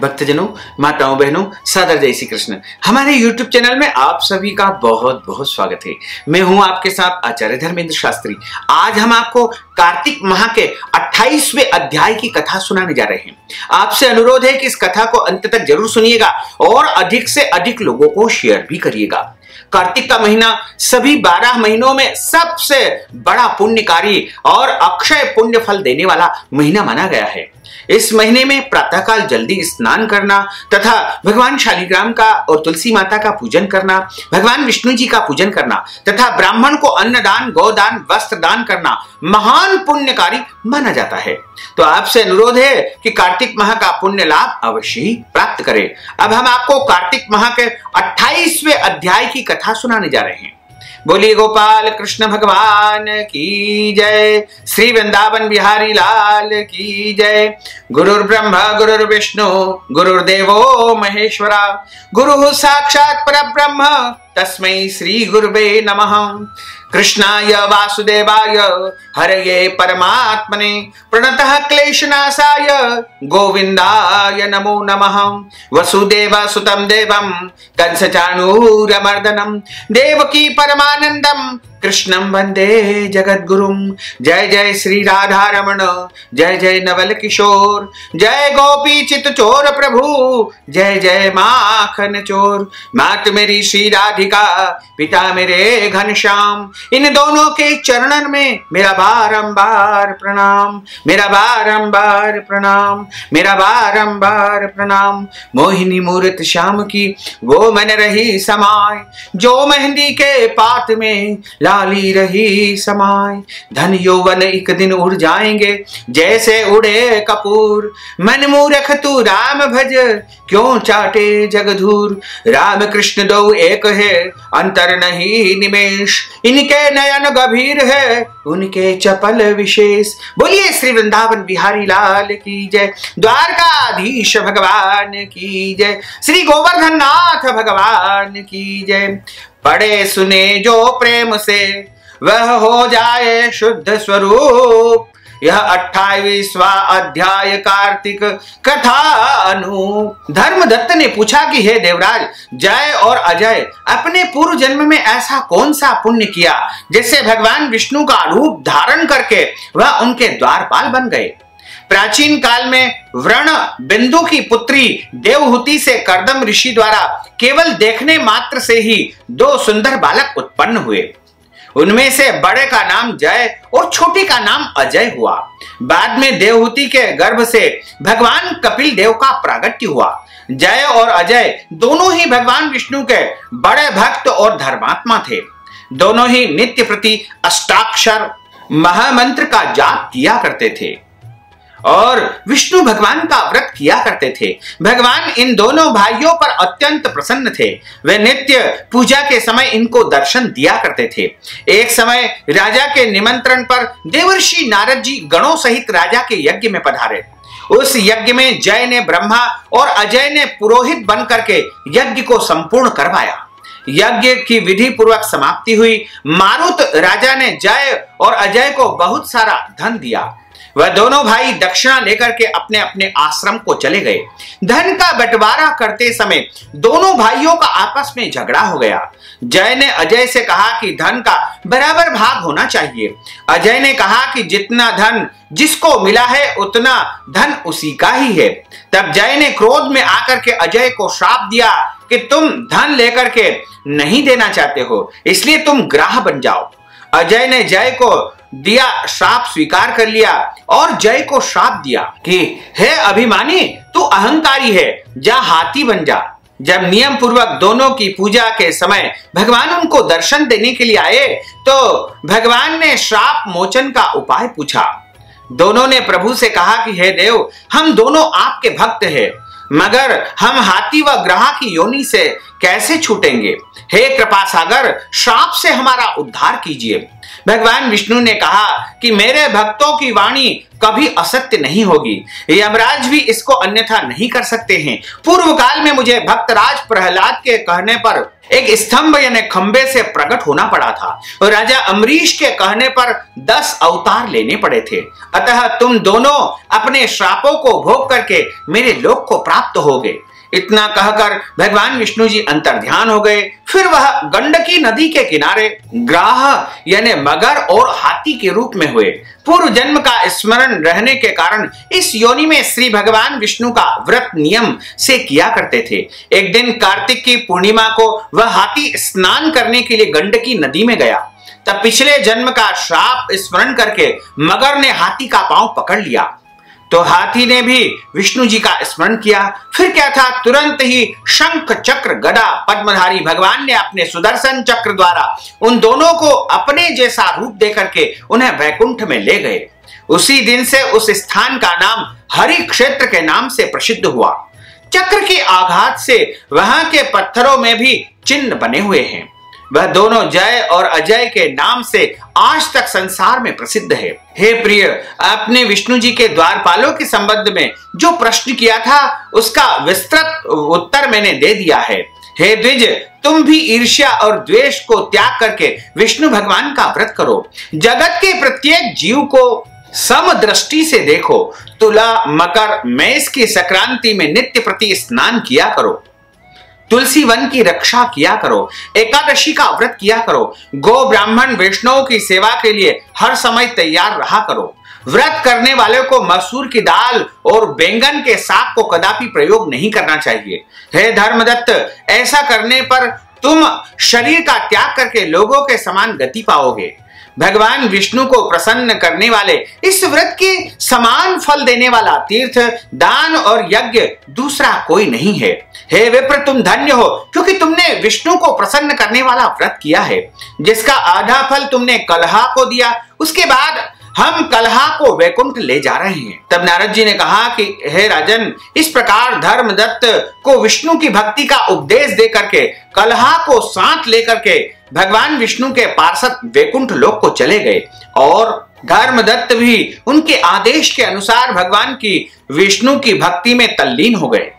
भक्तजनों, माताओं, बहनों, सादर जय श्री कृष्ण। हमारे YouTube चैनल में आप सभी का बहुत बहुत स्वागत है। मैं हूं आपके साथ आचार्य धर्मेंद्र शास्त्री। आज हम आपको कार्तिक माह के 28वें अध्याय की कथा सुनाने जा रहे हैं। आपसे अनुरोध है कि इस कथा को अंत तक जरूर सुनिएगा और अधिक से अधिक लोगों को शेयर भी करिएगा। कार्तिक का महीना सभी 12 महीनों में सबसे बड़ा पुण्यकारी और अक्षय पुण्य फल देने वाला महीना माना गया है। इस महीने में प्रातःकाल जल्दी स्नान करना तथा भगवान शालिग्राम का और तुलसी माता का पूजन करना, भगवान विष्णु जी का पूजन करना तथा ब्राह्मण को अन्नदान, गोदान, वस्त्र दान करना महान पुण्यकारी माना जाता है। तो आपसे अनुरोध है कि कार्तिक माह का पुण्य लाभ अवश्य ही प्राप्त करें। अब हम आपको कार्तिक माह के 28वें अध्याय की कथा सुनाने जा रहे हैं। बोलिए गोपाल कृष्ण भगवान की जय, श्री वृंदावन बिहारी लाल की जय। गुरुर् ब्रह्मा गुरुर्विष्णु गुरुर्देवो महेश्वरा, गुरु साक्षात् परब्रह्म तस्मै श्री गुरुवे नमः। कृष्णाय वासुदेवाय हरये परमात्मने प्रणतः क्लेशनाशाय गोविंदाय नमो नमः। वसुदेव सुतं देवं कंसचाणूरमर्दनं देवकी परमानंदं कृष्णं वंदे जगद्गुरुं। जय जय श्री राधा रमण, जय जय नवल किशोर, जय गोपी चित चोर प्रभु, जय जय माखन चोर। मात मेरी श्री राधिका, पिता मेरे घनश्याम, इन दोनों के चरणन में मेरा बारंबार प्रणाम, मेरा बारंबार प्रणाम, मेरा बारंबार प्रणाम। मोहिनी मूर्त श्याम की वो मन रही समाय, जो मेहंदी के पात में लाली रही समाय। धन यौवन एक दिन उड़ जाएंगे जैसे उड़े कपूर, मन मूर्ख तू राम भज क्यों चाटे जगधूर। राम कृष्ण दो एक है अंतर नहीं निमेष, इनके नयन गंभीर है उनके चपल विशेष। बोलिए श्री वृंदावन बिहारी लाल की जय, द्वारकाधीश भगवान की जय, श्री गोवर्धन नाथ भगवान की जय। पढ़े सुने जो प्रेम से वह हो जाए शुद्ध स्वरूप। यह 28वां अध्याय कार्तिक कथा अनूप। धर्मदत्त ने पूछा कि हे देवराज, जय और अजय अपने पूर्व जन्म में ऐसा कौन सा पुण्य किया जिससे भगवान विष्णु का रूप धारण करके वह उनके द्वारपाल बन गए। प्राचीन काल में वृण बिंदु की पुत्री देवहूति से कर्दम ऋषि द्वारा केवल देखने मात्र से ही 2 सुंदर बालक उत्पन्न हुए। उनमें से बड़े का नाम जय और छोटी का नाम अजय हुआ। बाद में देवहूति के गर्भ से भगवान कपिल देव का प्रागट्य हुआ। जय और अजय दोनों ही भगवान विष्णु के बड़े भक्त और धर्मात्मा थे। दोनों ही नित्य प्रति अष्टाक्षर महामंत्र का जाप किया करते थे और विष्णु भगवान का व्रत किया करते थे। भगवान इन दोनों भाइयों पर अत्यंत प्रसन्न थे। वे नित्य पूजा के समय इनको दर्शन दिया करते थे। एक समय राजा के निमंत्रण पर देवर्षि नारद जी गणों सहित राजा के यज्ञ में पधारे। उस यज्ञ में जय ने ब्रह्मा और अजय ने पुरोहित बन करके यज्ञ को संपूर्ण करवाया। यज्ञ की विधि पूर्वक समाप्ति हुई। मारुत राजा ने जय और अजय को बहुत सारा धन दिया। वह दोनों भाई दक्षिणा लेकर के अपने अपने आश्रम को चले गए। धन का बंटवारा करते समय दोनों भाइयों का आपस में झगड़ा हो गया। जय ने अजय से कहा कि धन का बराबर भाग होना चाहिए। अजय ने कहा कि जितना धन जिसको मिला है उतना धन उसी का ही है। तब जय ने क्रोध में आकर के अजय को श्राप दिया कि तुम धन लेकर के नहीं देना चाहते हो, इसलिए तुम ग्राह बन जाओ। अजय ने जय को दिया श्राप स्वीकार कर लिया और जय को श्राप दिया कि हे अभिमानी, तू अहंकारी है, जा हाथी बन जा। जब नियम पूर्वक दोनों की पूजा के समय भगवान उनको दर्शन देने के लिए आए तो भगवान ने श्राप मोचन का उपाय पूछा। दोनों ने प्रभु से कहा कि हे देव, हम दोनों आपके भक्त हैं, मगर हम हाथी व ग्राह की योनि से कैसे छूटेंगे? हे कृपा सागर, श्राप से हमारा उद्धार कीजिए। भगवान विष्णु ने कहा कि मेरे भक्तों की वाणी कभी असत्य नहीं होगी, यमराज भी इसको अन्यथा नहीं कर सकते हैं। पूर्व काल में मुझे भक्तराज प्रहलाद के कहने पर एक स्तंभ यानी खंबे से प्रकट होना पड़ा था और राजा अम्बरीश के कहने पर 10 अवतार लेने पड़े थे। अतः तुम दोनों अपने श्रापों को भोग करके मेरे लोक को प्राप्त हो गए। इतना कहकर भगवान विष्णु जी अंतर्ध्यान हो गए। फिर वह गंडकी नदी के किनारे ग्राह यानी मगर और हाथी के रूप में हुए। पूर्व जन्म का स्मरण रहने के कारण इस योनि में श्री भगवान विष्णु का व्रत नियम से किया करते थे। एक दिन कार्तिक की पूर्णिमा को वह हाथी स्नान करने के लिए गंडकी नदी में गया। तब पिछले जन्म का श्राप स्मरण करके मगर ने हाथी का पांव पकड़ लिया, तो हाथी ने भी विष्णु जी का स्मरण किया। फिर क्या था, तुरंत ही शंख चक्र गदा पद्मधारी भगवान ने अपने सुदर्शन चक्र द्वारा उन दोनों को अपने जैसा रूप देकर के उन्हें वैकुंठ में ले गए। उसी दिन से उस स्थान का नाम हरि क्षेत्र के नाम से प्रसिद्ध हुआ। चक्र के आघात से वहां के पत्थरों में भी चिन्ह बने हुए हैं। वह दोनों जय और अजय के नाम से आज तक संसार में प्रसिद्ध है। हे प्रिय, आपने विष्णु जी के द्वारपालों के संबंध में जो प्रश्न किया था उसका विस्तृत उत्तर मैंने दे दिया है। हे द्विज, तुम भी ईर्ष्या और द्वेष को त्याग करके विष्णु भगवान का व्रत करो। जगत के प्रत्येक जीव को समदृष्टि से देखो। तुला, मकर, मेष की संक्रांति में नित्य प्रति स्नान किया करो। तुलसी वन की रक्षा किया करो। एकादशी का व्रत किया करो। गो ब्राह्मण वैष्णव की सेवा के लिए हर समय तैयार रहा करो। व्रत करने वाले को मसूर की दाल और बैंगन के साग को कदापि प्रयोग नहीं करना चाहिए। हे धर्मदत्त, ऐसा करने पर तुम शरीर का त्याग करके लोगों के समान गति पाओगे। भगवान विष्णु को प्रसन्न करने वाले इस व्रत के समान फल देने वाला तीर्थ, दान और यज्ञ दूसरा कोई नहीं है। हे विप्र, तुम धन्य हो क्योंकि तुमने विष्णु को प्रसन्न करने वाला व्रत किया है, जिसका आधा फल तुमने कलहा को दिया। उसके बाद हम कलहा को वैकुंठ ले जा रहे हैं। तब नारद जी ने कहा कि हे राजन, इस प्रकार धर्मदत्त को विष्णु की भक्ति का उपदेश दे करके कलहा को साथ लेकर के भगवान विष्णु के पार्षद वैकुंठ लोक को चले गए और धर्मदत्त भी उनके आदेश के अनुसार भगवान की विष्णु की भक्ति में तल्लीन हो गए।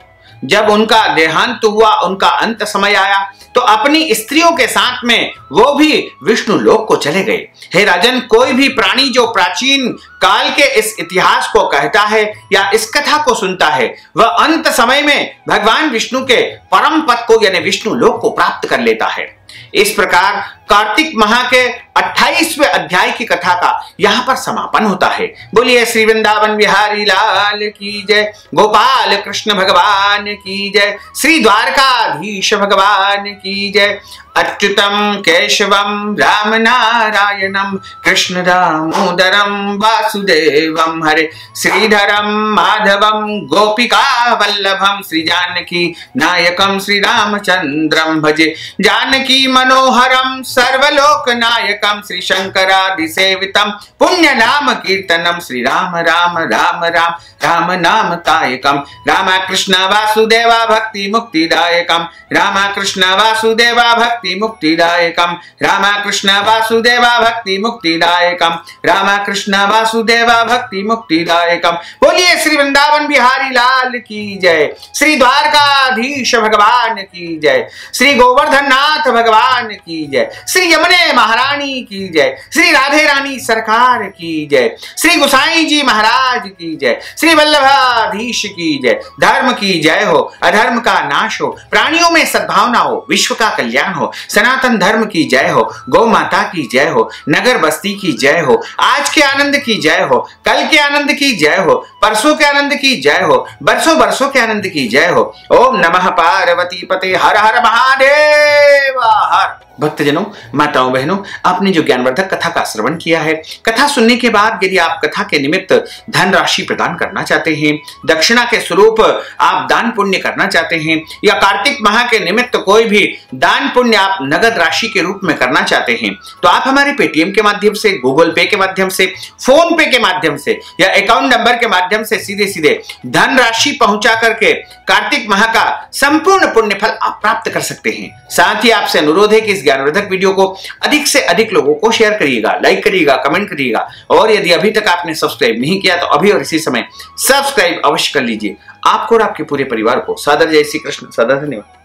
जब उनका देहांत हुआ, उनका अंत समय आया, तो अपनी स्त्रियों के साथ में वो भी विष्णु लोक को चले गए। हे राजन, कोई भी प्राणी जो प्राचीन काल के इस इतिहास को कहता है या इस कथा को सुनता है, वह अंत समय में भगवान विष्णु के परम पद को यानी विष्णु लोक को प्राप्त कर लेता है। इस प्रकार कार्तिक माह के 28वें अध्याय की कथा का यहाँ पर समापन होता है। बोलिए श्री वृंदावन बिहारी लाल की जय, गोपाल कृष्ण भगवान की जय, श्री द्वारकाधीश भगवान की जय। अच्युतम केशवम राम नारायणम कृष्ण दामोदरम वासुदेवम हरे, श्रीधरम माधवम गोपिका वल्लभम, श्री जानकी नायकम श्री रामचंद्रम भजे, जानकी मनोहरम सर्वलोक नायकम, श्री शंकरादि सेवितम पुण्य नाम कीर्तनम, श्री राम राम राम राम राम नाम तायकम, रामा कृष्ण वासुदेवा भक्ति मुक्तिदायकम, रामा कृष्ण वासुदेवा भक्ति मुक्तिदायकम, रामा कृष्ण वासुदेवा भक्ति मुक्तिदायकम, रामा कृष्ण वासुदेवा भक्ति मुक्तिदायकम। बोलिए श्री वृंदावन बिहारी लाल की जय, श्री द्वारकाधीश भगवान की जय, श्री गोवर्धन नाथ भगवान की जय, श्री यमुने महारानी की जय, श्री राधे रानी सरकार की जय, श्री गोसाई जी महाराज की जय, श्री वल्लभाधीश की जय। धर्म की जय हो, अधर्म का नाश हो, प्राणियों में सद्भावना हो, विश्व का कल्याण हो, सनातन धर्म की जय हो, गौ माता की जय हो, नगर बस्ती की जय हो, आज के आनंद की जय हो, कल के आनंद की जय हो, परसों के आनंद की जय हो, बरसों बरसों के आनंद की जय हो। ओम नमः पार्वती पते, हर हर महादेव हर। भक्तजनों, माताओं, बहनों, आपने जो ज्ञानवर्धक कथा का श्रवण किया है, कथा सुनने के बाद यदि आप कथा के निमित्त धनराशि प्रदान करना चाहते हैं, दक्षिणा के स्वरूप आप दान पुण्य करना चाहते हैं, या कार्तिक माह के निमित्त कोई भी दान पुण्य आप नगद राशि के रूप में करना चाहते हैं, तो आप हमारे पेटीएम के माध्यम से, गूगल पे के माध्यम से, फोन पे के माध्यम से या अकाउंट नंबर के माध्यम से सीधे सीधे धनराशि पहुंचा करके कार्तिक माह का संपूर्ण पुण्य फल आप प्राप्त कर सकते हैं। साथ ही आपसे अनुरोध है कि इस ज्ञानवर्धक वीडियो को अधिक से अधिक लोगों को शेयर करिएगा, लाइक करिएगा, कमेंट करिएगा, और यदि अभी तक आपने सब्सक्राइब नहीं किया तो अभी और इसी समय सब्सक्राइब अवश्य कर लीजिए। आपको और आपके पूरे परिवार को सादर जय श्री कृष्ण, सदा धन्यवाद।